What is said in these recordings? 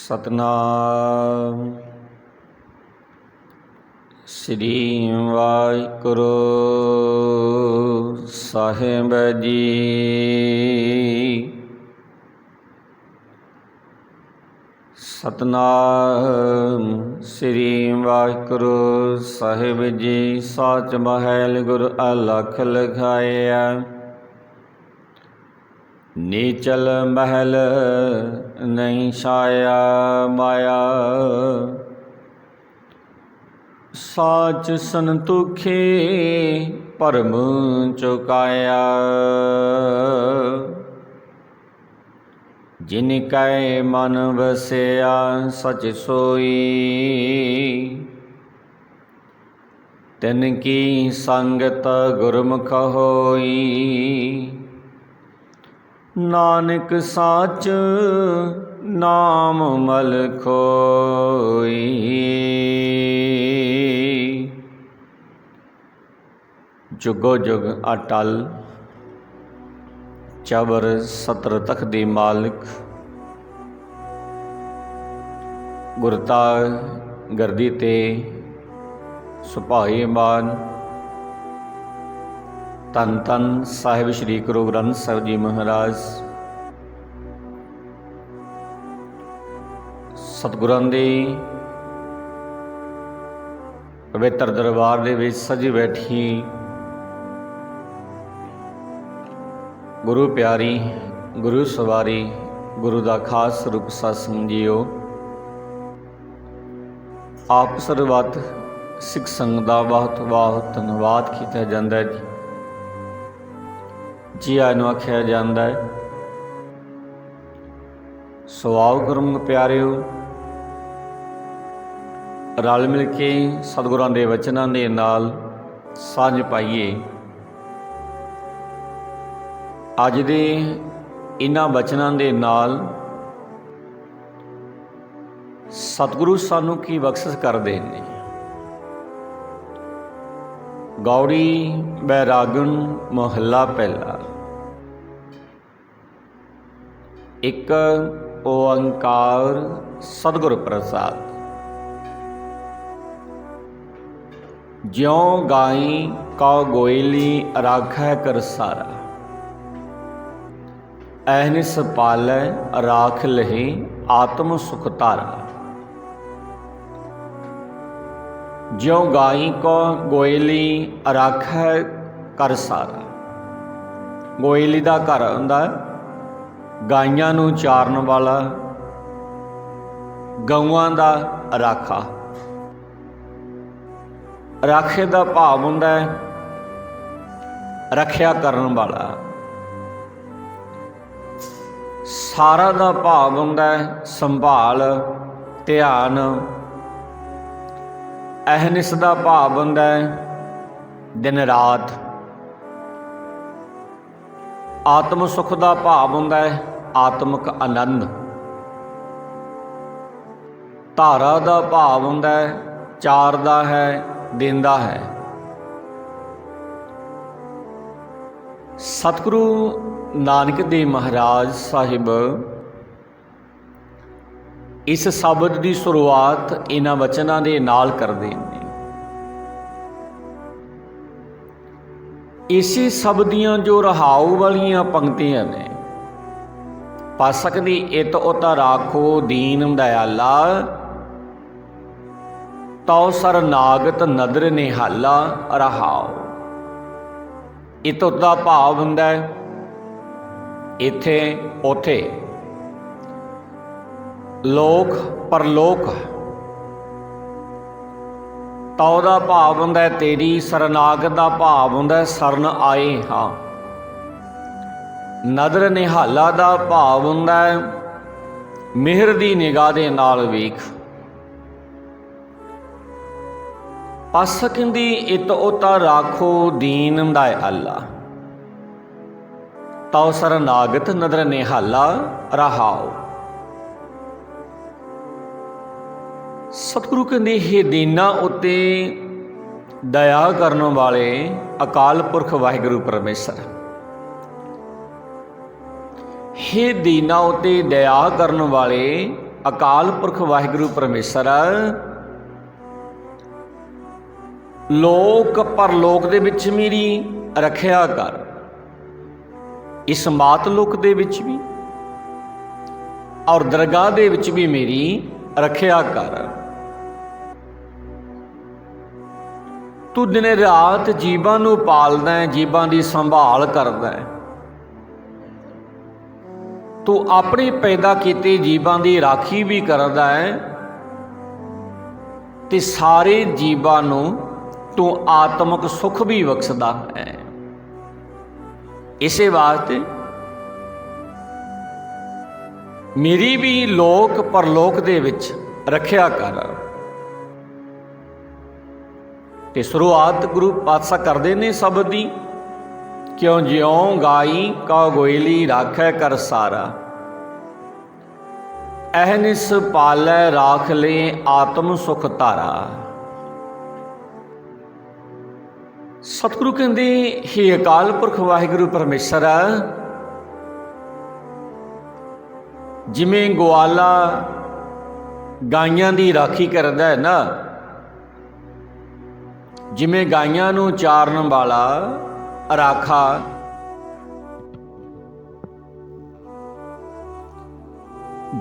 ਸਤਨਾਮ ਸ੍ਰੀ ਵਾਹਿਗੁਰੂ ਸਾਹਿਬ ਜੀ। ਸਤਨਾਮ ਸ੍ਰੀ ਵਾਹਿਗੁਰੂ ਸਾਹਿਬ ਜੀ। ਸੱਚ ਮਹਿਲ ਗੁਰ ਅਲਖ ਲਖਾਇਆ, ਨੀਚਲ ਮਹਿਲ ਨਹੀਂ ਛਾਇਆ ਮਾਇਆ। ਸਾਚ ਸੰਤੁਖੀ ਭਰਮ ਚੁਕਾਇਆ, ਜਿਨ ਕੈ ਮਨ ਵਸਿਆ ਸਚ ਸੋਈ। ਤਿਨ ਕੀ ਸੰਗਤ ਗੁਰਮੁਖ ਹੋਈ, ਨਾਨਕ ਸਾਚ ਨਾਮ ਮਲ ਖੋਈ। ਜੁਗੋ ਜੁਗ ਅਟਲ ਚਬਰ ਸਤਰ ਤਖ ਦੇ ਮਾਲਕ, ਗੁਰਤਾ ਗਰਦੀ ਤੇ ਸੁਭਾਏ ਮਾਨ। ਧੰਨ ਧੰਨ ਸਾਹਿਬ ਸ਼੍ਰੀ ਗੁਰੂ ਗ੍ਰੰਥ ਸਾਹਿਬ ਜੀ ਮਹਾਰਾਜ। ਸਤਿਗੁਰਾਂ ਦੇ ਪਵਿੱਤਰ ਦਰਬਾਰ ਦੇ ਵਿੱਚ ਸਜੀ ਬੈਠੀ ਗੁਰੂ ਪਿਆਰੀ, ਗੁਰੂ ਸਵਾਰੀ, ਗੁਰੂ ਦਾ ਖਾਸ ਰੂਪ ਸਤਿਸੰਗ ਜੀਓ। ਆਪ ਸਰਬੱਤ ਸਿੱਖ ਸੰਗਤ ਦਾ ਬਹੁਤ ਬਹੁਤ ਧੰਨਵਾਦ ਕੀਤਾ ਜਾਂਦਾ ਹੈ ਜੀ। ਜੀ ਆਇਆਂ ਨੂੰ ਆਖਿਆ ਜਾਂਦਾ ਹੈ। ਸੋ ਆਓ ਗੁਰਮੁਖ ਪਿਆਰਿਓ, ਰਲ ਮਿਲ ਕੇ ਸਤਿਗੁਰਾਂ ਦੇ ਵਚਨਾਂ ਦੇ ਨਾਲ ਸਾਂਝ ਪਾਈਏ। ਅੱਜ ਦੇ ਇਹਨਾਂ ਵਚਨਾਂ ਦੇ ਨਾਲ ਸਤਿਗੁਰੂ ਸਾਨੂੰ ਕੀ ਬਖਸ਼ਿਸ਼ ਕਰਦੇ ਨੇ। ਗੌੜੀ ਬੈਰਾਗਣ ਮਹੱਲਾ ਪਹਿਲਾ। ਇੱਕ ਓੰਕਾਰ ਸਤਿਗੁਰ ਪ੍ਰਸਾਦ। ਜਿਉ ਗਾਈ ਕਉ ਗੋਇਲੀ ਰਾਖੈ ਕਰਸਾਰਾ, ਐਹਨਿਸ ਪਾਲੈ ਰਾਖ ਲਹੀ ਆਤਮ ਸੁਖ ਧਾਰਾ। ਜਿਉ ਗਾਈ ਕਉ ਗੋਇਲੀ ਰਾਖੈ ਕਰਸਾਰਾ। ਗੋਇਲੀ ਦਾ ਘਰ ਹੁੰਦਾ ਗਾਈਆਂ ਨੂੰ ਚਾਰਨ ਵਾਲਾ, ਗਊਆਂ ਦਾ ਰਾਖਾ। ਰਾਖੇ ਦਾ ਭਾਵ ਹੁੰਦਾ ਹੈ ਰੱਖਿਆ ਕਰਨ ਵਾਲਾ। ਸਾਰਾ ਦਾ ਭਾਵ ਹੁੰਦਾ ਹੈ ਸੰਭਾਲ, ਧਿਆਨ। ਅਹਨਿਸ ਦਾ ਭਾਵ ਹੁੰਦਾ ਹੈ ਦਿਨ ਰਾਤ। ਆਤਮ ਸੁਖ ਦਾ ਭਾਵ ਹੁੰਦਾ ਹੈ ਆਤਮਿਕ ਆਨੰਦ। ਧਾਰਾ ਦਾ ਭਾਵ ਹੁੰਦਾ ਹੈ ਚਾਰ ਦਾ ਹੈ, ਦਿੰਦਾ ਹੈ। ਸਤਿਗੁਰੂ ਨਾਨਕ ਦੇਵ ਮਹਾਰਾਜ ਸਾਹਿਬ ਇਸ ਸ਼ਬਦ ਦੀ ਸ਼ੁਰੂਆਤ ਇਹਨਾਂ ਵਚਨਾਂ ਦੇ ਨਾਲ ਕਰਦੇ ਨੇ। ਇਸੇ ਸ਼ਬਦ ਦੀਆਂ ਜੋ ਰਹਾਉ ਵਾਲੀਆਂ ਪੰਕਤੀਆਂ ਨੇ। ਪਾਸਕ ਦੀ ਇਤ ਉਤ ਰਾਖੋ ਦੀਨ ਦਇਆਲਾ, ਤਉ ਸਰ ਨਾਗਤ ਨਦਰ ਨਿਹਾਲਾ ਰਹਾਉ। ਇਤ ਉਤ ਦਾ ਭਾਵ ਹੁੰਦਾ ਹੈ ਇੱਥੇ ਉੱਥੇ, ਲੋਕ ਪਰਲੋਕ। ਤਉ ਦਾ ਭਾਵ ਹੁੰਦਾ ਹੈ ਤੇਰੀ। ਸਰਨਾਗਤ ਦਾ ਭਾਵ ਹੁੰਦਾ ਹੈ ਸਰਨ ਆਏ ਹਾਂ। ਨਦਰ ਨਿਹਾਲਾ ਦਾ ਭਾਵ ਹੁੰਦਾ ਹੈ ਮਿਹਰ ਦੀ ਨਿਗਾਹ ਦੇ ਨਾਲ ਵੇਖ। ਪਾਸਕ ਦੀ ਇਤ ਉਤ ਰਾਖੋ ਦੀਨ ਦਇਆਲਾ, ਤਉ ਸਰਨਾਗਤ ਨਦਰ ਨਿਹਾਲਾ ਰਹਾਉ। ਸਤਿਗੁਰੂ ਕਹਿੰਦੇ ਹੇ ਦੀਨਾਂ ਉੱਤੇ ਦਇਆ ਕਰਨ ਵਾਲੇ ਅਕਾਲ ਪੁਰਖ ਵਾਹਿਗੁਰੂ ਪਰਮੇਸ਼ਰ। हे दीना उते दया करन वाले अकाल पुरख वाहिगुरु परमेश्वर लोक परलोक दे विच मेरी रखिया कर, इस मात लोक दे विच भी और दरगाह दे विच भी मेरी रखिया कर। तू दिन रात जीवां नूं पालदा है, जीवां दी संभाल करदा है। तू अपने पैदा कीते जीवां दी राखी भी करदा है ते सारे जीवां नूं तू आत्मक सुख भी बख्शदा है। इसे वास्ते मेरी भी लोक परलोक दे विच रखिया कर। ते शुरुआत गुरु पातशाह करदे ने शब्द दी, क्यों ज्यों गाई कौ गोयली राखै कर सारा, अहनिस पालै राख ले आत्म सुख धारा। सतगुरु कहंदे हे अकाल पुरख वाहिगुरु परमेश्वर, जिमें ग्वाला गाइयां दी राखी करदा है ना, जिमें गाइयां नूं चारन वाला राखा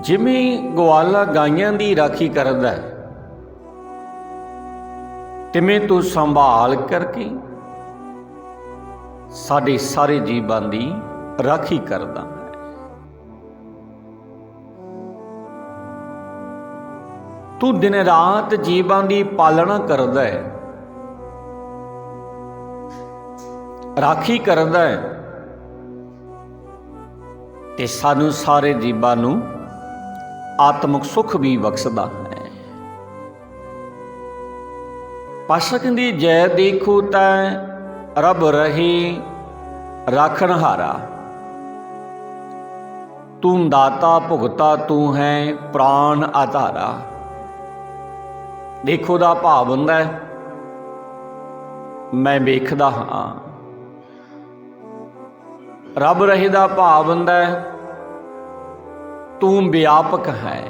जिमें ग्वाला गाइयां दी राखी करदा है, तिवें तू संभाल करके साडे सारे जीवां दी राखी करदा है। तू दिन रात जीवां दी पालना करदा है, राखी करदा है ते सानू सारे जीवां नू आत्मक सुख भी बख्शदा है। पातशाह कहंदे जय देखो तै रब रहे राखनहारा, तू दाता भुगता तू है प्राण आधारा। देखो दा भाव हुंदा है मैं वेखदा हां, रब रहे दा भाव हुंदा है तू व्यापक है,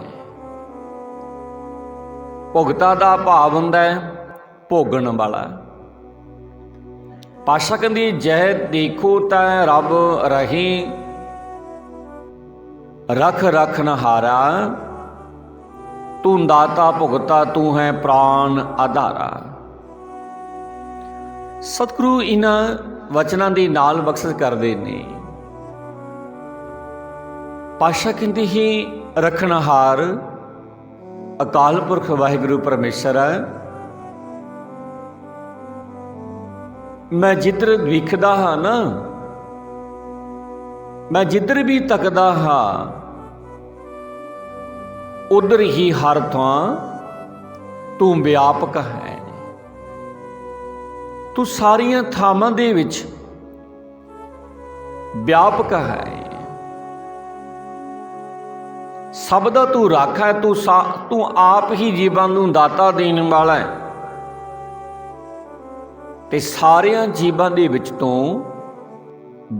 भुगता दा भाव हुंदा है भोगण वाला। पातशाह कहंदे जय देखो तै रब रहे रख रखनहारा, तू दाता भुगता तू है प्राण आधारा। सतगुरु इन्हां वचनां दे नाल बख्शिश करदे ने। पातशाह कहंदे ही रखनहार अकाल पुरख वाहिगुरु परमेश्वर, मैं जिधर विखदा हाँ ना, मैं जिधर भी तकदा हाँ उधर ही हर थां तू व्यापक है। तू सारियां थावां दे विच व्यापक है। सब दा तू राखा है, तू आप ही जीवां नूं दाता देण वाला है ते सारियां जीवां दे विच तों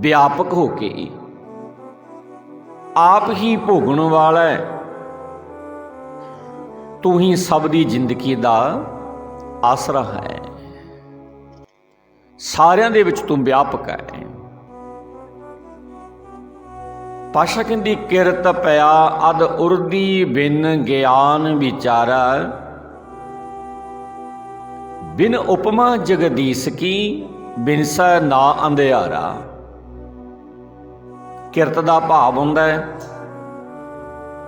व्यापक हो के आप ही भोगण वाला है। तू ही सब दी जिंदगी दा आसरा है, सारियां दे विच तू व्यापक है। पातशाह कहंदी किरत पया अद उर्दी बिन ज्ञान विचारा, बिन उपमा जगदीश की बिनसै ना अंधियारा। किरत दा भाव हुंदा है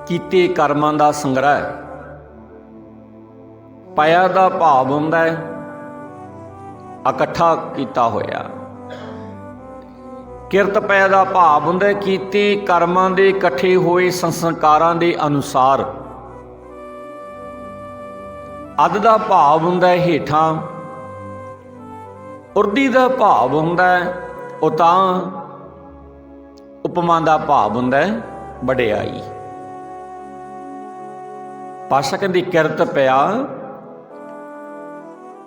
कीते कर्मां दा संग्रह, पया दा भाव हुंदा है इकट्ठा कीता होया। किरत पै दा भाव हुंदा है कीते कर्मां दे इकट्ठे होए संस्कारां दे अनुसार। अद दा भाव हुंदा है हेठां, उर्दी दा भाव हुंदा है उतां, उपमा दा भाव हुंदा है वडियाई। पातशाह कहंदे किरत पया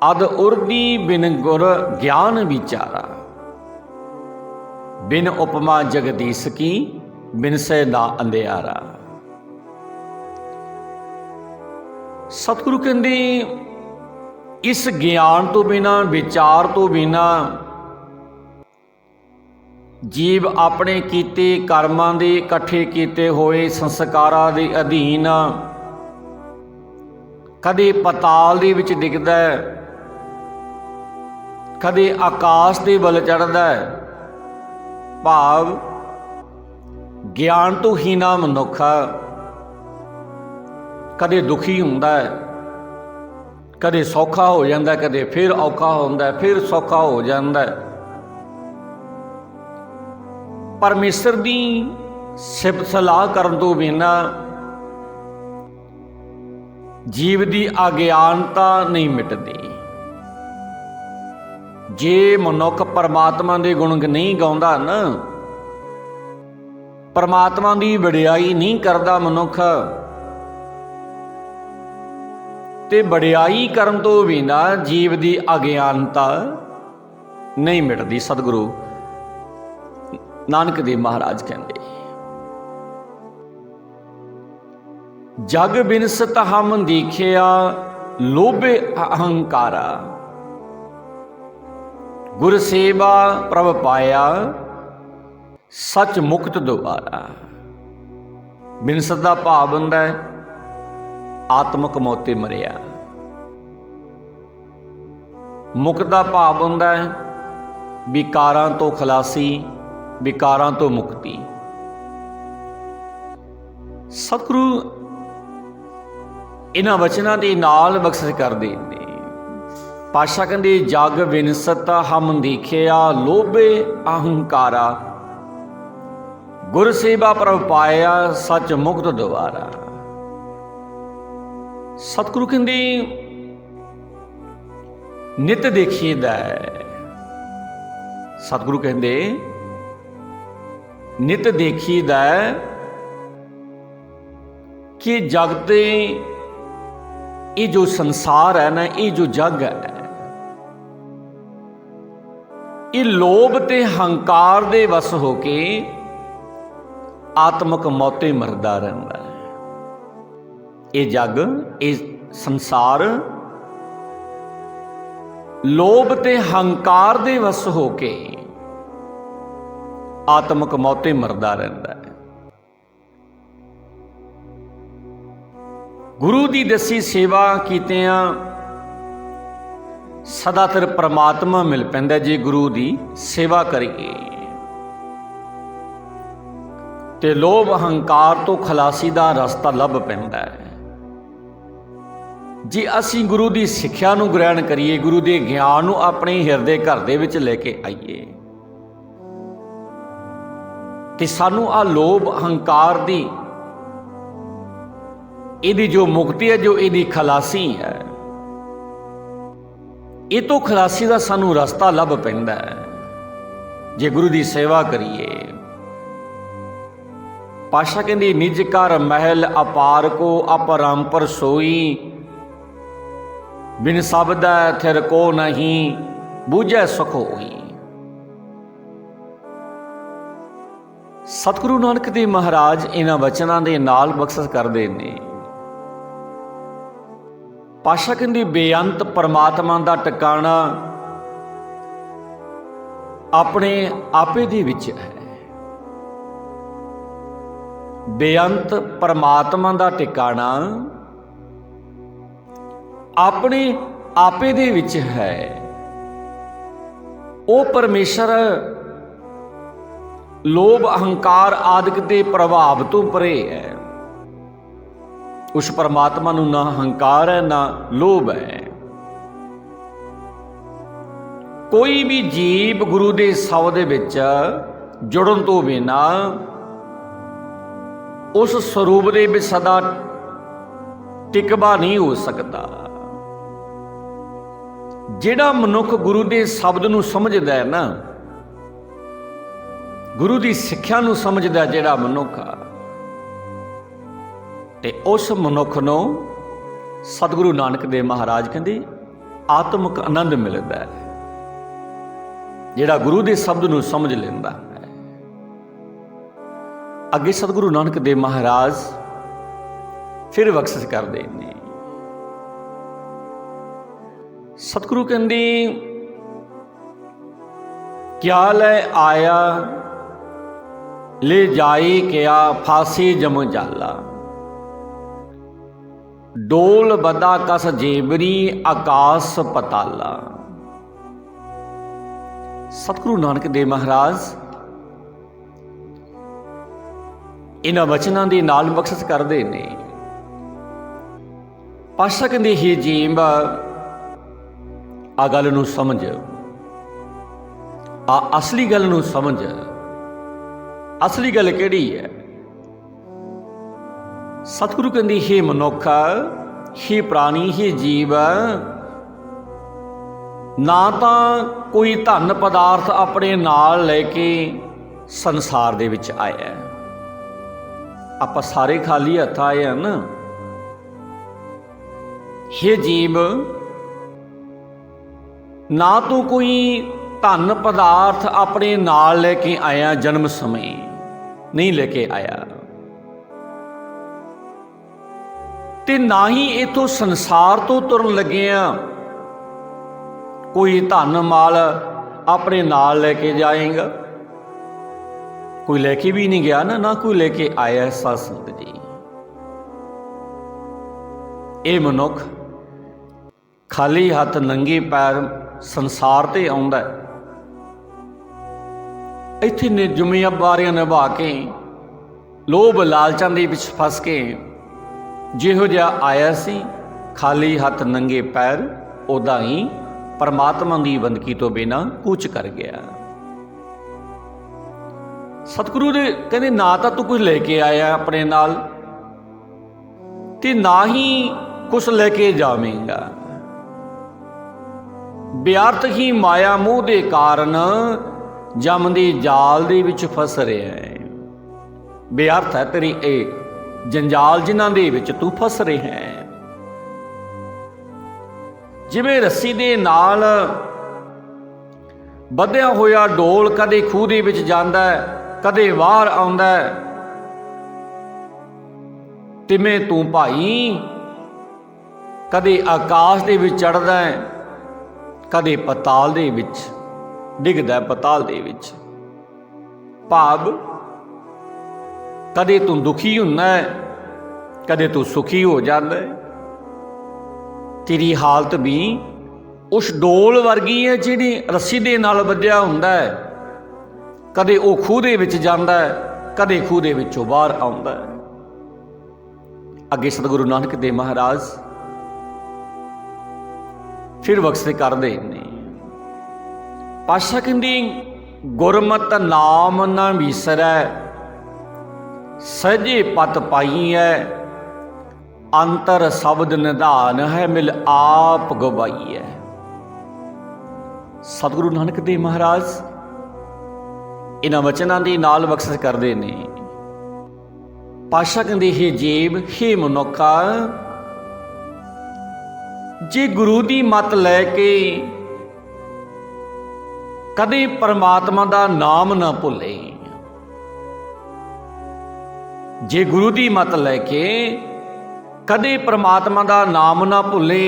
अद उर्दी बिन गुर ज्ञान विचारा, बिन उपमा जगदीश की बिन से ना अंधियारा। ਸਤਿਗੁਰੂ ਕਹਿੰਦੇ ਇਸ ਗਿਆਨ ਤੋਂ ਬਿਨਾ, ਵਿਚਾਰ ਤੋਂ ਬਿਨਾ ਜੀਵ ਆਪਣੇ ਕੀਤੇ ਕਰਮਾਂ ਦੇ, ਇਕੱਠੇ ਕੀਤੇ ਹੋਏ ਸੰਸਕਾਰਾਂ ਦੇ ਅਧੀਨ ਕਦੇ ਪਤਾਲ ਦੇ ਵਿੱਚ ਡਿੱਗਦਾ ਹੈ, ਕਦੇ ਆਕਾਸ਼ ਦੇ ਵੱਲ ਚੜ੍ਹਦਾ ਹੈ। ਭਾਵ ਗਿਆਨ ਤੋਂ ਹੀਣਾ ਮਨੁੱਖ ਕਦੇ ਦੁਖੀ ਹੁੰਦਾ ਹੈ, ਕਦੇ ਸੌਖਾ ਹੋ ਜਾਂਦਾ, ਕਦੇ ਫਿਰ ਔਖਾ ਹੁੰਦਾ, ਫਿਰ ਸੌਖਾ ਹੋ ਜਾਂਦਾ। ਪਰਮੇਸ਼ਰ ਦੀ ਸਿਫਤ ਸਲਾਹ ਕਰਨ ਤੋਂ ਬਿਨਾ ਜੀਵ ਦੀ ਅਗਿਆਨਤਾ ਨਹੀਂ ਮਿਟਦੀ। ਜੇ ਮਨੁੱਖ ਪਰਮਾਤਮਾ ਦੇ ਗੁਣ ਨਹੀਂ ਗਾਉਂਦਾ ਨਾ, ਪਰਮਾਤਮਾ ਦੀ ਵਡਿਆਈ ਨਹੀਂ ਕਰਦਾ ਮਨੁੱਖ, ਤੇ ਵਡਿਆਈ ਕਰਨ ਤੋਂ ਬਿਨਾ ਜੀਵ ਦੀ ਅਗਿਆਨਤਾ ਨਹੀਂ ਮਿਟਦੀ। ਸਤਿਗੁਰੂ ਨਾਨਕ ਦੇਵ ਮਹਾਰਾਜ ਕਹਿੰਦੇ, ਜਗ ਬਿਨਸਤ ਹਮ ਦੇਖਿਆ ਲੋਭੇ ਅਹੰਕਾਰਾ, ਗੁਰ ਸੇਵਾ ਪ੍ਰਭ ਪਾਇਆ ਸੱਚ ਮੁਕਤ ਦੁਆਰਾ। ਬਿਨਸਤ ਦਾ ਭਾਵ ਹੁੰਦਾ ਹੈ ਆਤਮਕ ਮੌਤੇ ਮਰਿਆ। ਮੁਕਤ ਦਾ ਭਾਵ ਹੁੰਦਾ ਹੈ ਵਿਕਾਰਾਂ ਤੋਂ ਖਲਾਸੀ, ਵਿਕਾਰਾਂ ਤੋਂ ਮੁਕਤੀ। ਸਤਿਗੁਰੂ ਇਹਨਾਂ ਵਚਨਾਂ ਦੇ ਨਾਲ ਬਖਸ਼ਿਸ਼ ਕਰਦੇ ਨੇ। ਪਾਤਸ਼ਾਹ ਕਹਿੰਦੇ ਜਗ ਵਿਨਸਤ ਹਮ ਦੇਖਿਆ ਲੋਭੇ ਅਹੰਕਾਰਾ, ਗੁਰ ਸੇਵਾ ਪ੍ਰਭ ਪਾਇਆ ਸੱਚ ਮੁਕਤ ਦੁਆਰਾ। ਸਤਿਗੁਰੂ ਕਹਿੰਦੇ ਨਿਤ ਦੇਖੀਦਾ ਹੈ। ਸਤਿਗੁਰੂ ਕਹਿੰਦੇ ਨਿਤ ਦੇਖੀਦਾ ਕਿ ਜਗਤ ਦੇ ਇਹ ਜੋ ਸੰਸਾਰ ਹੈ ਨਾ, ਇਹ ਜੋ ਜਗ ਹੈ, ਇਹ ਲੋਭ ਤੇ ਹੰਕਾਰ ਦੇ ਵਸ ਹੋ ਕੇ ਆਤਮਕ ਮੌਤੇ ਮਰਦਾ ਰਹਿੰਦਾ ਹੈ। ਇਹ ਜਗ, ਇਹ ਸੰਸਾਰ ਲੋਭ ਤੇ ਹੰਕਾਰ ਦੇ ਵਸ ਹੋ ਕੇ ਆਤਮਕ ਮੌਤੇ ਮਰਦਾ ਰਹਿੰਦਾ ਹੈ। ਗੁਰੂ ਦੀ ਦੱਸੀ ਸੇਵਾ ਕੀਤਿਆਂ ਸਦਾ ਫਿਰ ਪ੍ਰਮਾਤਮਾ ਮਿਲ ਪੈਂਦਾ ਜੇ ਗੁਰੂ ਦੀ ਸੇਵਾ ਕਰੀਏ, ਤੇ ਲੋਭ ਹੰਕਾਰ ਤੋਂ ਖਲਾਸੀ ਦਾ ਰਸਤਾ ਲੱਭ ਪੈਂਦਾ ਹੈ। ਜੇ ਅਸੀਂ ਗੁਰੂ ਦੀ ਸਿੱਖਿਆ ਨੂੰ ਗ੍ਰਹਿਣ ਕਰੀਏ, ਗੁਰੂ ਦੇ ਗਿਆਨ ਨੂੰ ਆਪਣੇ ਹਿਰਦੇ ਘਰ ਦੇ ਵਿੱਚ ਲੈ ਕੇ ਆਈਏ, ਤੇ ਸਾਨੂੰ ਆ ਲੋਭ ਹੰਕਾਰ ਦੀ, ਇਹਦੀ ਜੋ ਮੁਕਤੀ ਹੈ, ਜੋ ਇਹਦੀ ਖਲਾਸੀ ਹੈ, ਇਹ ਤੋਂ ਖਲਾਸੀ ਦਾ ਸਾਨੂੰ ਰਸਤਾ ਲੱਭ ਪੈਂਦਾ ਹੈ ਜੇ ਗੁਰੂ ਦੀ ਸੇਵਾ ਕਰੀਏ। ਪਾਤਸ਼ਾਹ ਕਹਿੰਦੇ ਨਿਜ ਘਰ ਮਹਿਲ ਅਪਾਰ ਕੋ ਅਪਰੰਪਰ ਸੋਈ, ਬਿਨ ਸਬਦਾ ਥਿਰ ਕੋ ਨਹੀਂ ਬੂਝੈ ਸੁਖ ਹੋਈ। ਸਤਿਗੁਰੂ ਨਾਨਕ ਦੇਵ ਮਹਾਰਾਜ ਇਹਨਾਂ ਵਚਨਾਂ ਦੇ ਨਾਲ ਬਖਸ਼ਿਸ਼ ਕਰਦੇ ਨੇ। ਪਾਤਸ਼ਾਹ ਕਹਿੰਦੇ ਬੇਅੰਤ ਪਰਮਾਤਮਾ ਦਾ ਟਿਕਾਣਾ ਆਪਣੇ ਆਪੇ ਦੇ ਵਿੱਚ ਹੈ। ਬੇਅੰਤ ਪਰਮਾਤਮਾ ਦਾ ਟਿਕਾਣਾ ਆਪਣੇ ਆਪੇ ਦੇ ਵਿੱਚ ਹੈ। ਉਹ ਪਰਮੇਸ਼ਰ ਲੋਭ ਅਹੰਕਾਰ ਆਦਿਕ ਦੇ ਪ੍ਰਭਾਵ ਤੋਂ ਪਰੇ ਹੈ। ਉਸ ਪਰਮਾਤਮਾ ਨੂੰ ਨਾ ਹੰਕਾਰ ਹੈ, ਨਾ ਲੋਭ ਹੈ। ਕੋਈ ਵੀ ਜੀਵ ਗੁਰੂ ਦੇ ਸ਼ਬਦ ਦੇ ਵਿੱਚ ਜੁੜਨ ਤੋਂ ਬਿਨਾ ਉਸ ਸਰੂਪ ਦੇ ਵਿੱਚ ਸਦਾ ਟਿਕਵਾ ਨਹੀਂ ਹੋ ਸਕਦਾ। ਜਿਹੜਾ ਮਨੁੱਖ ਗੁਰੂ ਦੇ ਸ਼ਬਦ ਨੂੰ ਸਮਝਦਾ ਹੈ ਨਾ, ਗੁਰੂ ਦੀ ਸਿੱਖਿਆ ਨੂੰ ਸਮਝਦਾ ਜਿਹੜਾ ਮਨੁੱਖ, ਤੇ ਉਸ ਮਨੁੱਖ ਨੂੰ ਸਤਿਗੁਰੂ ਨਾਨਕ ਦੇਵ ਮਹਾਰਾਜ ਕਹਿੰਦੇ ਆਤਮਿਕ ਆਨੰਦ ਮਿਲਦਾ ਹੈ, ਜਿਹੜਾ ਗੁਰੂ ਦੇ ਸ਼ਬਦ ਨੂੰ ਸਮਝ ਲੈਂਦਾ ਹੈ। ਅੱਗੇ ਸਤਿਗੁਰੂ ਨਾਨਕ ਦੇਵ ਮਹਾਰਾਜ ਫਿਰ ਬਖਸ਼ਿਸ਼ ਕਰਦੇ ਨੇ। सतगुरु कहंदी क्या लै आया ले जाई क्या फांसी जम जाला, डोल बदा कस जेबरी आकाश पताला। सतगुरु नानक देव महाराज इन्हां वचनां दे नाल बख्शिश करदे ने। पातशाह कहंदे हे जीव आ गल नूं समझ, आ असली गल नूं समझ। असली गल किहड़ी है? सतगुरु कहंदी हे मनुख, हे प्राणी, हे जीव, ना तां कोई धन पदार्थ अपने नाल लैके संसार दे विच आया। आपां सारे खाली हत्थ आए हैं ना। हे जीव, ना तो कोई धन पदार्थ अपने नाल लेके आया, जन्म समय नहीं लेके आया, ते ना ही इथों संसार तो तुरन लगे कोई धन माल अपने नाल लेके जाएगा। कोई लेके भी नहीं गया ना कोई लेके आया। साध संगत जी, ये मनुख खाली हथ नंगे पैर संसार ते आउंदा है। इत्थे ने जिम्मेवारियां निभा के लोभ लालचां दे विच फस के जिहो जिहा आया सी खाली हथ नंगे पैर, उदां ही परमात्मा की बंदगी तो बिना कूच कर गया। सतगुरु दे कहंदे ना तां तू कुछ लेके आया अपने नाल, ते ना ही कुछ लेके जावेंगा। व्यर्थ ही माया मोह दे कारण जम दे जाल दे विच फस रहा है। व्यर्थ है तेरी ए जंजाल जिन्हां दे विच तू फस रहा है। जिवें रस्सी दे नाल बधिया होया डोल कदे खूह दे विच जांदा है, कदे बाहर आउंदा है, तिवें तू भाई कदे आकाश दे विच चढ़दा है, कदे पताल दे विच डिगदा है। पताल दे विच भाव कदे तू दुखी हुंदा है, कदे तू सुखी हो जाता है। तेरी हालत भी उस डोल वर्गी है जिहड़ी रस्सी दे नाल बधिया हुंदा है। कदे वो खूह दे विच जांदा है, कदे खूह दे विचों बाहर आउंदा है। अगे सतगुरु नानक देव महाराज फिर बख्शिश करदे ने। पातशाह कहंदी गुरमत नाम न विसरै, सहजे पत पाई है, अंतर शब्द निधान है, मिल आप गवाई है। सतगुरु नानक देव महाराज इन्हां वचनां दे नाल बख्शिश करदे ने। पातशाह कहंदे हे जीव, हे मनुखा, जे गुरु दी मत लैके कदे परमात्मा दा नाम ना भुले, जे गुरु दी मत लैके कदे परमात्मा दा नाम ना भुले,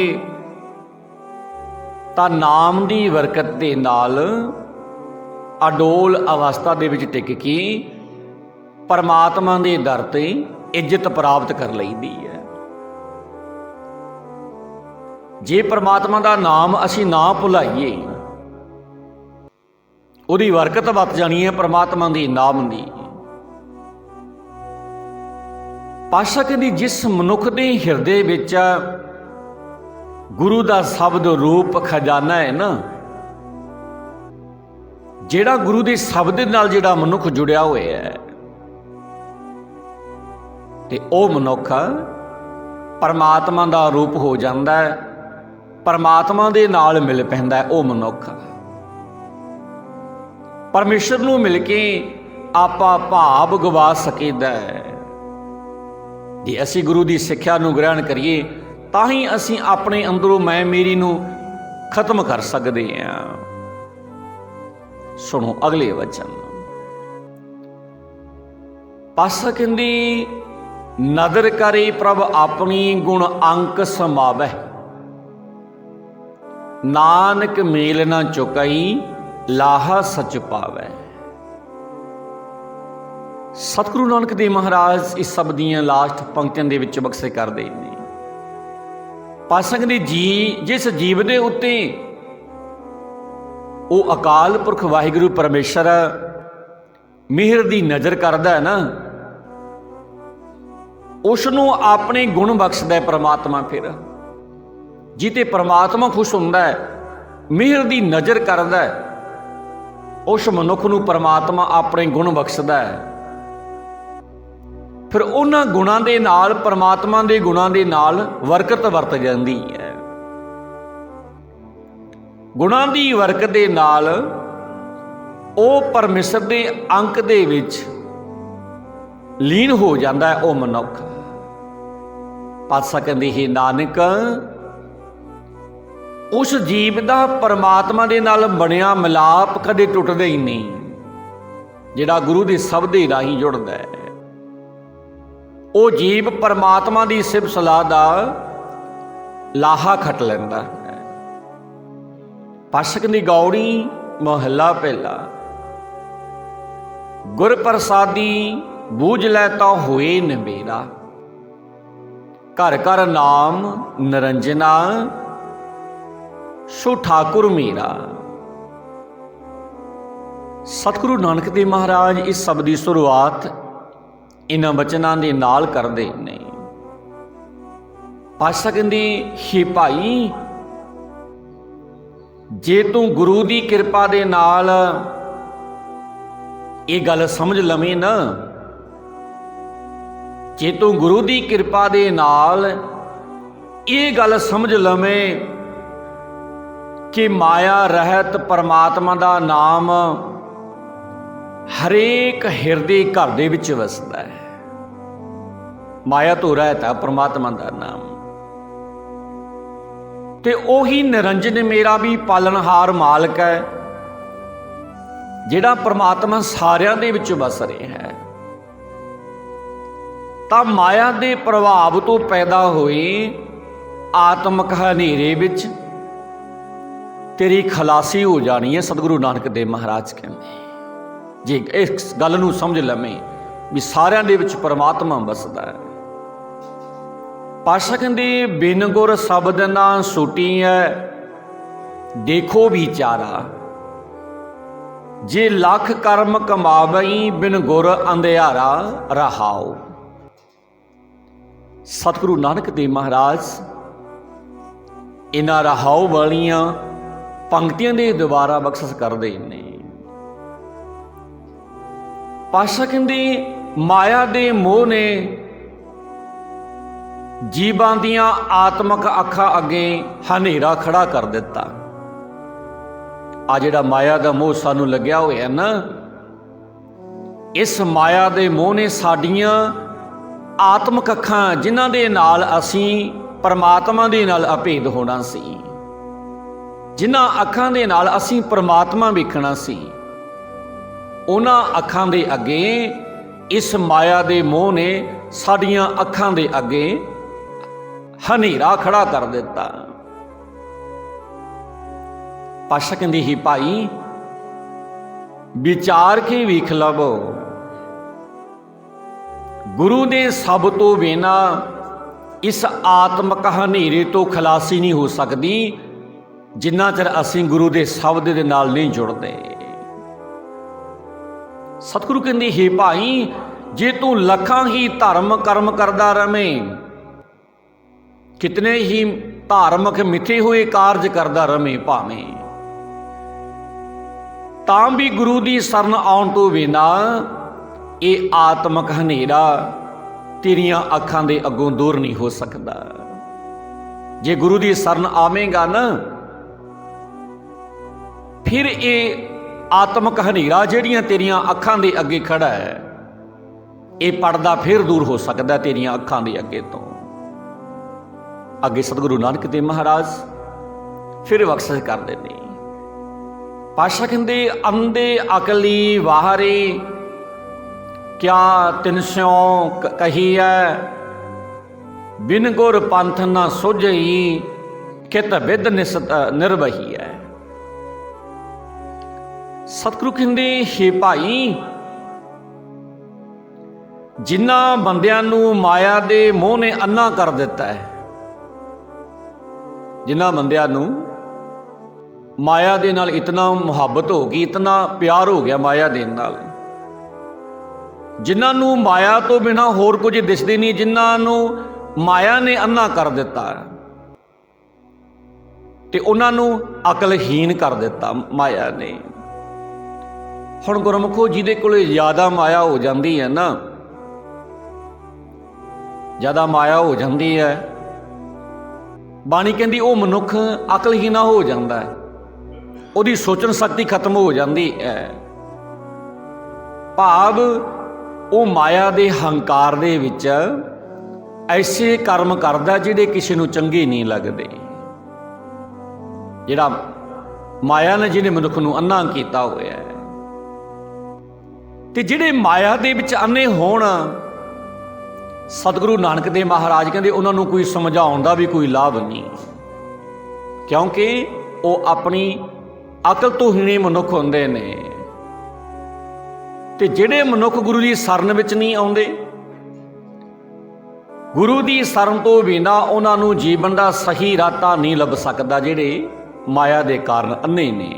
तां नाम दी बरकत दे नाल अडोल अवस्था दे विच टिक के परमात्मा दे दर ते इज्जत प्राप्त कर लईदी है। जे परमात्मा दा नाम असी ना भुलाइए, उहदी बरकत वध जानी है परमात्मा दी नाम दी। पातशाह कहंदी जिस मनुख दे हिरदे विच गुरु दा शब्द रूप खजाना है ना, जिहड़ा गुरु दे शब्द नाल जिहड़ा मनुख जुड़िया होया है, ते ओह मनुख परमात्मा दा रूप हो जांदा है, परमात्मा दे नाल मिल पैंदा है। ओह मनुख परमेश्वर नूं मिल के आपा भाव गवा सकेदा है। जे असी गुरु की सिक्ख्या नूं ग्रहण करिए तां ही असी अपने अंदरों मैं मेरी नूं खत्म कर सकते हैं। सुनो अगले वचन। पातशाह कहंदी नदर करे प्रभ अपनी गुण अंक समावै, नानक मेल न चुकई लाहा सच पावै। सतगुरु नानक देव महाराज इस सब दियां लास्ट पंक्तियां दे विच बख्शे करदे ने। पातशाह कहंदे जी जिस जीव दे उत्ते ਉਹ ਅਕਾਲ ਪੁਰਖ ਵਾਹਿਗੁਰੂ ਪਰਮੇਸ਼ਰ ਮਿਹਰ ਦੀ ਨਜ਼ਰ ਕਰਦਾ ਹੈ ਨਾ, ਉਸ ਨੂੰ ਆਪਣੇ ਗੁਣ ਬਖਸ਼ਦਾ ਪ੍ਰਮਾਤਮਾ। ਫਿਰ ਜਿੱਤੇ ਪ੍ਰਮਾਤਮਾ ਖੁਸ਼ ਹੁੰਦਾ ਹੈ, ਮਿਹਰ ਦੀ ਨਜ਼ਰ ਕਰਦਾ ਹੈ, ਉਸ ਮਨੁੱਖ ਨੂੰ ਪ੍ਰਮਾਤਮਾ ਆਪਣੇ ਗੁਣ ਬਖਸ਼ਦਾ ਹੈ। ਫਿਰ ਉਹਨਾਂ ਗੁਣਾਂ ਦੇ ਨਾਲ, ਪ੍ਰਮਾਤਮਾ ਦੇ ਗੁਣਾਂ ਦੇ ਨਾਲ ਬਰਕਤ ਵਰਤ ਜਾਂਦੀ ਹੈ। ਗੁਣਾਂ ਦੀ ਬਰਕਤ ਦੇ ਨਾਲ ਉਹ ਪਰਮੇਸ਼ਰ ਦੇ ਅੰਕ ਦੇ ਵਿੱਚ ਲੀਨ ਹੋ ਜਾਂਦਾ ਹੈ ਉਹ ਮਨੁੱਖ। ਪਾਤਸ਼ਾਹ ਕਹਿੰਦੇ ਹੈ ਨਾਨਕ ਉਸ ਜੀਵ ਦਾ ਪਰਮਾਤਮਾ ਦੇ ਨਾਲ ਬਣਿਆ ਮਿਲਾਪ ਕਦੇ ਟੁੱਟਦਾ ਹੀ ਨਹੀਂ, ਜਿਹੜਾ ਗੁਰੂ ਦੇ ਸ਼ਬਦ ਦੇ ਰਾਹੀਂ ਜੁੜਦਾ ਹੈ। ਉਹ ਜੀਵ ਪਰਮਾਤਮਾ ਦੀ ਸਿਫਤ ਸਲਾਹ ਦਾ ਲਾਹਾ ਖੱਟ ਲੈਂਦਾ ਹੈ। ਪਾਤਸ਼ਾਹ ਦੀ ਗੌੜੀ ਮਹੱਲਾ ਪਹਿਲਾ। ਗੁਰ ਪ੍ਰਸਾਦੀ ਬੂਝ ਲੈ ਤਾ ਹੋਏ ਨਵੇਰਾ, ਘਰ ਘਰ ਨਾਮ ਨਿਰੰਜਨਾ ਸੋ ਠਾਕੁਰ ਮੇਰਾ। ਸਤਿਗੁਰੂ ਨਾਨਕ ਦੇਵ ਮਹਾਰਾਜ ਇਸ ਸ਼ਬਦ ਦੀ ਸ਼ੁਰੂਆਤ ਇਹਨਾਂ ਬਚਨਾਂ ਦੇ ਨਾਲ ਕਰਦੇ ਨੇ। ਪਾਤਸ਼ਾਹ ਕਹਿੰਦੇ ਹੇ ਭਾਈ, ਜੇ ਤੂੰ ਗੁਰੂ ਦੀ ਕਿਰਪਾ ਦੇ ਨਾਲ ਇਹ ਗੱਲ ਸਮਝ ਲਵੇਂ ਨਾ, ਜੇ ਤੂੰ ਗੁਰੂ ਦੀ ਕਿਰਪਾ ਦੇ ਨਾਲ ਇਹ ਗੱਲ ਸਮਝ ਲਵੇਂ ਕਿ ਮਾਇਆ ਰਹਿਤ ਪਰਮਾਤਮਾ ਦਾ ਨਾਮ ਹਰੇਕ ਹਿਰਦੇ ਘਰ ਦੇ ਵਿੱਚ ਵਸਦਾ ਹੈ। ਮਾਇਆ ਤੋਂ ਰਹਿਤ ਹੈ ਪਰਮਾਤਮਾ ਦਾ ਨਾਮ, ਤੇ ਉਹੀ ਨਿਰੰਜਨ ਮੇਰਾ ਵੀ ਪਾਲਣਹਾਰ ਮਾਲਕ ਹੈ, ਜਿਹੜਾ ਪਰਮਾਤਮਾ ਸਾਰਿਆਂ ਦੇ ਵਿੱਚ ਵਸ ਰਿਹਾ ਹੈ। ਤਾਂ ਮਾਇਆ ਦੇ ਪ੍ਰਭਾਵ ਤੋਂ ਪੈਦਾ ਹੋਏ ਆਤਮਕ ਹਨੇਰੇ ਵਿੱਚ ਤੇਰੀ ਖਲਾਸੀ ਹੋ ਜਾਣੀ ਹੈ। ਸਤਿਗੁਰੂ ਨਾਨਕ ਦੇਵ ਮਹਾਰਾਜ ਕਹਿੰਦੇ ਜੇ ਇਸ ਗੱਲ ਨੂੰ ਸਮਝ ਲਵੇਂ ਵੀ ਸਾਰਿਆਂ ਦੇ ਵਿੱਚ ਪਰਮਾਤਮਾ ਵਸਦਾ ਹੈ। ਪਾਤਸ਼ਾਹ ਕਹਿੰਦੇ ਬਿਨ ਗੁਰ ਸ਼ਬਦ ਨਾ ਸੂਟੀ ਹੈ, ਦੇਖੋ ਵਿਚਾਰਾ ਜੇ ਲੱਖ ਕਰਮ ਕਮਾਵਈ ਬਿਨ ਗੁਰ ਅੰਧਿਆਰਾ ਰਹਾਓ। ਸਤਿਗੁਰੂ ਨਾਨਕ ਦੇਵ ਮਹਾਰਾਜ ਇਹਨਾਂ ਰਹਾਓ ਵਾਲੀਆਂ ਪੰਕਤੀਆਂ ਦੇ ਦੁਆਰਾ ਬਖਸ਼ਿਸ਼ ਕਰਦੇ ਨੇ। ਪਾਤਸ਼ਾਹ ਕਹਿੰਦੇ ਮਾਇਆ ਦੇ ਮੋਹ ਨੇ ਜੀਵਾਂ ਦੀਆਂ ਆਤਮਕ ਅੱਖਾਂ ਅੱਗੇ ਹਨੇਰਾ ਖੜਾ ਕਰ ਦਿੱਤਾ। ਆ ਜਿਹੜਾ ਮਾਇਆ ਦਾ ਮੋਹ ਸਾਨੂੰ ਲੱਗਿਆ ਹੋਇਆ ਨਾ, ਇਸ ਮਾਇਆ ਦੇ ਮੋਹ ਨੇ ਸਾਡੀਆਂ ਆਤਮਕ ਅੱਖਾਂ, ਜਿਨ੍ਹਾਂ ਦੇ ਨਾਲ ਅਸੀਂ ਪਰਮਾਤਮਾ ਦੇ ਨਾਲ ਅਭੇਦ ਹੋਣਾ ਸੀ, ਜਿਨ੍ਹਾਂ ਅੱਖਾਂ ਦੇ ਨਾਲ ਅਸੀਂ ਪਰਮਾਤਮਾ ਵੇਖਣਾ ਸੀ, ਉਹਨਾਂ ਅੱਖਾਂ ਦੇ ਅੱਗੇ ਇਸ ਮਾਇਆ ਦੇ ਮੋਹ ਨੇ ਸਾਡੀਆਂ ਅੱਖਾਂ ਦੇ ਅੱਗੇ ਹਨੇਰਾ ਖੜਾ ਕਰ ਦਿੱਤਾ। ਪਾਤਸ਼ਾਹ ਕਹਿੰਦੇ ਹੀ ਭਾਈ ਵਿਚਾਰ ਕੇ ਵੇਖ ਲਵੋ, ਗੁਰੂ ਦੇ ਸਭ ਤੋਂ ਬਿਨਾ ਇਸ ਆਤਮਕ ਹਨੇਰੇ ਤੋਂ ਖਲਾਸੀ ਨਹੀਂ ਹੋ ਸਕਦੀ, ਜਿੰਨਾ ਚਿਰ ਅਸੀਂ ਗੁਰੂ ਦੇ ਸ਼ਬਦ ਦੇ ਨਾਲ ਨਹੀਂ ਜੁੜਦੇ। ਸਤਿਗੁਰੂ ਕਹਿੰਦੇ ਹੇ ਭਾਈ, ਜੇ ਤੂੰ ਲੱਖਾਂ ਹੀ ਧਰਮ ਕਰਮ ਕਰਦਾ ਰਵੇਂ, ਕਿਤਨੇ ਹੀ ਧਾਰਮਿਕ ਮਿੱਥੇ ਹੋਏ ਕਾਰਜ ਕਰਦਾ ਰਵੇਂ ਭਾਵੇਂ, ਤਾਂ ਵੀ ਗੁਰੂ ਦੀ ਸ਼ਰਨ ਆਉਣ ਤੋਂ ਬਿਨਾ ਇਹ ਆਤਮਕ ਹਨੇਰਾ ਤੇਰੀਆਂ ਅੱਖਾਂ ਦੇ ਅੱਗੋਂ ਦੂਰ ਨਹੀਂ ਹੋ ਸਕਦਾ। ਜੇ ਗੁਰੂ ਦੀ ਸ਼ਰਨ ਆਵੇਂਗਾ ਨਾ, ਫਿਰ ਇਹ ਆਤਮਕ ਹਨੇਰਾ ਜਿਹੜੀਆਂ ਤੇਰੀਆਂ ਅੱਖਾਂ ਦੇ ਅੱਗੇ ਖੜਾ ਹੈ, ਇਹ ਪਰਦਾ ਫਿਰ ਦੂਰ ਹੋ ਸਕਦਾ ਤੇਰੀਆਂ ਅੱਖਾਂ ਦੇ ਅੱਗੇ ਤੋਂ। ਅੱਗੇ ਸਤਿਗੁਰੂ ਨਾਨਕ ਦੇਵ ਮਹਾਰਾਜ ਫਿਰ ਬਖਸ਼ਿਸ਼ ਕਰਦੇ ਨੇ। ਪਾਤਸ਼ਾਹ ਕਹਿੰਦੇ ਅੰਧੇ ਅਕਲੀ ਵਾਹਰੇ ਕਿਆ ਤਿਨ ਸਿਉ ਕਹੀਐ, ਬਿਨ ਗੁਰ ਪੰਥ ਨਾ ਸੁਝਈ कित विद निर्वही है। सतगुरु कहते हे भाई, जिन्हां बंदियां नूं माया दे मोह ने अन्ना कर दिता है, जिन्हां बंदियां नूं माया दे नाल इतना मुहब्बत हो गई, इतना प्यार हो गया माया दे नाल, जिन्हां नूं माया तो बिना होर कुछ दिसदी नहीं, जिन्हां नूं माया ने अन्ना कर दिता ते उन्हां नूं अकलहीन कर दिता माया ने। हुण गुरमुखो जिहदे कोले ज़्यादा माया हो जाती है ना, ज़्यादा माया हो जाती है, बाणी कहती वो मनुख अकलहीना हो जाता है, उसकी सोचण शक्ति खत्म हो जाती है। भाव वो माया दे हंकार दे विच ऐसे कर्म करदा जिहड़े किसी नूं चंगे नहीं लगदे। जिहड़ा माया ने जिहने मनुख नूं अन्ना कीता होया है, ते जिहड़े माया दे विच अन्ने होण, सतगुरु नानक देव महाराज कहते उन्होंने कोई समझाउण दा भी कोई लाभ नहीं, क्योंकि वो अपनी अकल तो हीने मनुख होंदे ने। ते जिहड़े मनुख गुरु की शरण विच नहीं आउंदे, गुरु की शरण तो बिना उन्होंने जीवन का सही रास्ता नहीं लभ सकता, जिहड़े माया दे कारण अन्ने ने।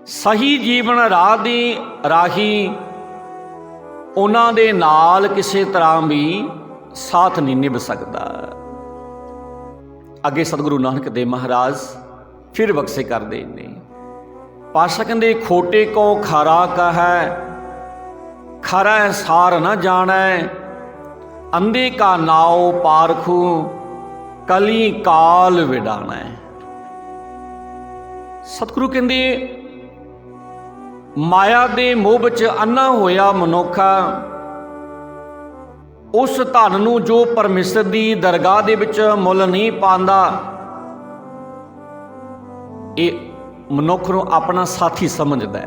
सही जीवन राह दी राही उन्हां दे नाल किसी तरह भी साथ नहीं निभ सकता। अगे सतगुरु नानक देव महाराज फिर बख्शे करते हैं। पातशाह कहते खोटे को खरा कहे, खरा सार न जाने, अंधे का नाव पारखू, कली काल विडाना। सतगुरु कहते माया दे मोह विच अन्ना होया मनुख उस धन नूं जो परमेश्वर दी दरगाह दे विच मुल नहीं पांदा, ये मनुख नूं अपना साथी समझदा है,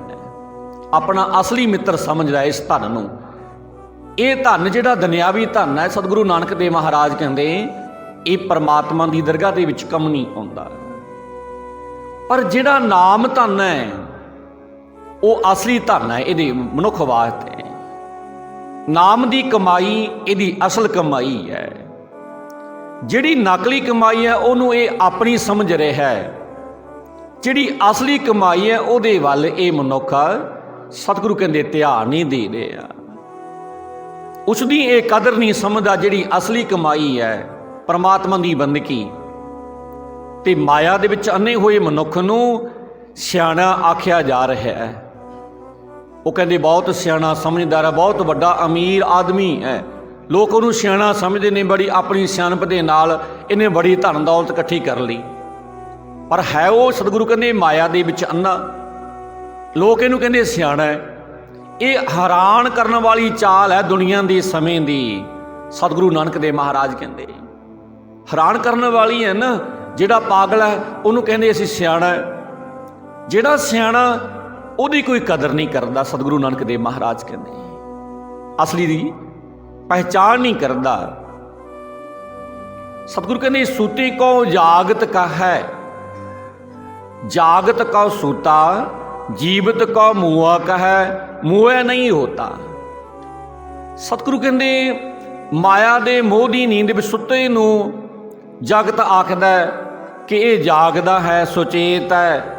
अपना असली मित्र समझदा है। इस धन नूं, ये धन जिहड़ा दुनियावी धन है, सतगुरु नानक देव महाराज कहंदे ये परमात्मा दी दरगाह दे विच कम नहीं आउंदा। पर जिहड़ा नाम धन है वो असली धन है, ये मनुख वास्ते। नाम की कमाई यदी असल कमाई है, जिहड़ी नकली कमाई है उन्होंने ये अपनी समझ रहा है, जिहड़ी असली कमाई है उहदे वल ये मनुख सतगुरु कहंदे ध्यान नहीं दे रहा, उसकी ये कदर नहीं समझदा। जिहड़ी असली कमाई है परमात्मा की बंदगी, ते माया दे विच अन्ने होए मनुख नूं सियाणा आख्या जा रहा है। वो कहते बहुत सियाणा समझदार है, बहुत बड़ा अमीर आदमी है, लोग उन्होंने सियाणा समझते हैं, बड़ी अपनी सियाणप के नाल इन्हें बड़ी धन दौलत इकट्ठी कर ली। पर है वो सतगुरु कहते माया दे विच अन्ना, लोग इनू कहते सियाणा है। ये हैरान करने वाली चाल है दुनिया के समय की। सतगुरु नानक देव महाराज कहते हैरान करने वाली है ना, जिहड़ा पागल है उन्होंने कहते असीं सियाणा है, जिहड़ा सियाणा ਉਹਦੀ कोई कदर नहीं करता। सतगुरु नानक देव महाराज कहते असली दी पहचान नहीं करता। सतगुरु कहते सूते को जागत का है, जागत का सूता, जीवत का मुआ का है, मुआ नहीं होता। सतगुरु कहते माया दे मोह दी नींद विच सुते नूं जगत आखदा कि ये जागदा है, सुचेत है।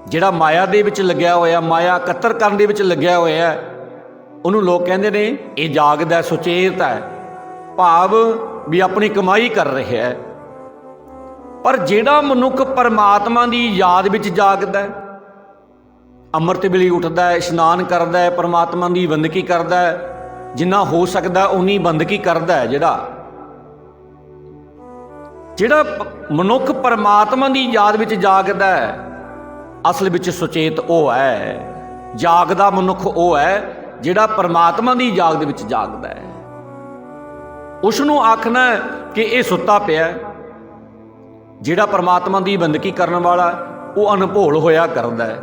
जिहड़ा माया दे विच लग्या होया, माया कतर करन दे विच लग्या होया, उन्होंने लोग कहते हैं ये जागदा सुचेत है, भाव भी अपनी कमाई कर रहा है। पर जिहड़ा मनुख परमात्मा की याद विच जागदा है, अमृत वेले उठदा है, इशनान करदा है, परमात्मा की बंदगी करदा है, जिन्ना हो सकदा उन्नी बंदगी करदा है। जिहड़ा मनुख परमात्मा की याद विच जागदा है, असल विच सुचेत वो है, जागदा मनुख वो है जिहड़ा परमात्मा की जाग दे विच जागदा है। उसनूं आखना कि ये सुता पिया, जिहड़ा परमात्मा की बंदगी करन वाला वो अनभोल होया करदा है।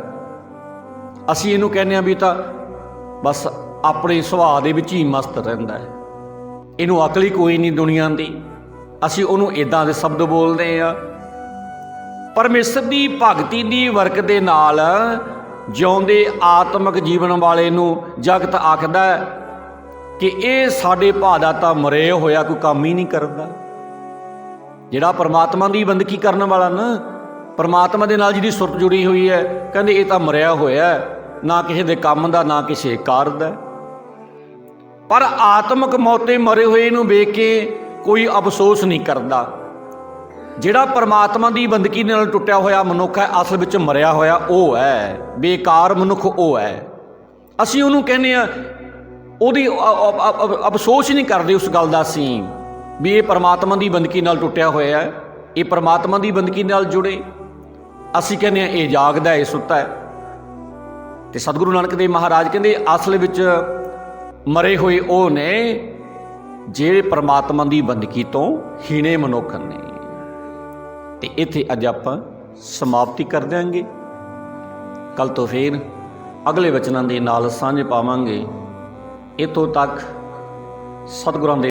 असीं इहनूं कहने भी तां बस अपने सुभाअ दे विच ही मस्त रहिंदा है, इहनूं अकल ही कोई नहीं दुनिया दी। ਅਸੀਂ ਉਹਨੂੰ ਇਦਾਂ ਦੇ ਸ਼ਬਦ ਬੋਲਦੇ ਆ। ਪਰਮੇਸ਼ਰ ਦੀ ਭਗਤੀ ਦੀ ਵਰਕ ਦੇ ਨਾਲ ਜਿਉਂਦੇ ਆਤਮਿਕ ਜੀਵਨ ਵਾਲੇ ਨੂੰ ਜਗਤ ਆਖਦਾ ਕਿ ਇਹ ਸਾਡੇ ਭਾ ਦਾ ਤਾਂ ਮਰੇ ਹੋਇਆ ਕੋਈ ਕੰਮ ਹੀ ਨਹੀਂ ਕਰਦਾ। ਜਿਹੜਾ ਪਰਮਾਤਮਾ ਦੀ ਬੰਦਗੀ ਕਰਨ ਵਾਲਾ ਨਾ, ਪਰਮਾਤਮਾ ਦੇ ਨਾਲ ਜਿਹਦੀ ਸੁਰਤ ਜੁੜੀ ਹੋਈ ਹੈ, ਕਹਿੰਦੇ ਇਹ ਤਾਂ ਮਰਿਆ ਹੋਇਆ, ਨਾ ਕਿਸੇ ਦੇ ਕੰਮ ਦਾ ਨਾ ਕਿਸੇ ਕਾਰ ਦਾ। ਪਰ ਆਤਮਿਕ ਮੌਤ ਤੇ ਮਰੇ ਹੋਏ ਨੂੰ ਵੇਖ ਕੇ ਕੋਈ ਅਫਸੋਸ ਨਹੀਂ ਕਰਦਾ। ਜਿਹੜਾ ਪਰਮਾਤਮਾ ਦੀ ਬੰਦਗੀ ਨਾਲ ਟੁੱਟਿਆ ਹੋਇਆ ਮਨੁੱਖ ਹੈ, ਅਸਲ ਵਿੱਚ ਮਰਿਆ ਹੋਇਆ ਉਹ ਹੈ, ਬੇਕਾਰ ਮਨੁੱਖ ਉਹ ਹੈ। ਅਸੀਂ ਉਹਨੂੰ ਕਹਿੰਦੇ ਆ, ਉਹਦੀ ਅਫਸੋਸ ਹੀ ਨਹੀਂ ਕਰਦੇ ਉਸ ਗੱਲ ਦਾ ਅਸੀਂ ਵੀ ਇਹ ਪਰਮਾਤਮਾ ਦੀ ਬੰਦਗੀ ਨਾਲ ਟੁੱਟਿਆ ਹੋਇਆ ਹੈ, ਇਹ ਪਰਮਾਤਮਾ ਦੀ ਬੰਦਗੀ ਨਾਲ ਜੁੜੇ। ਅਸੀਂ ਕਹਿੰਦੇ ਆ ਇਹ ਜਾਗਦਾ, ਇਹ ਸੁੱਤਾ ਹੈ। ਤੇ ਸਤਿਗੁਰੂ ਨਾਨਕ ਦੇਵ ਮਹਾਰਾਜ ਕਹਿੰਦੇ ਅਸਲ ਵਿੱਚ ਮਰੇ ਹੋਏ ਉਹ ਨੇ ਜਿਹੜੇ ਪਰਮਾਤਮਾ ਦੀ ਬੰਦਗੀ ਤੋਂ ਹੀਣੇ ਮਨੁੱਖ ਨੇ। ਤੇ ਇੱਥੇ ਅੱਜ ਆਪਾਂ ਸਮਾਪਤੀ ਕਰ ਦਿਆਂਗੇ। ਕੱਲ ਤੋਂ ਫੇਰ ਅਗਲੇ ਵਚਨਾਂ ਦੇ ਨਾਲ ਸਾਂਝ ਪਾਵਾਂਗੇ। ਇੱਥੋਂ ਤੱਕ ਸਤਿਗੁਰਾਂ ਦੇ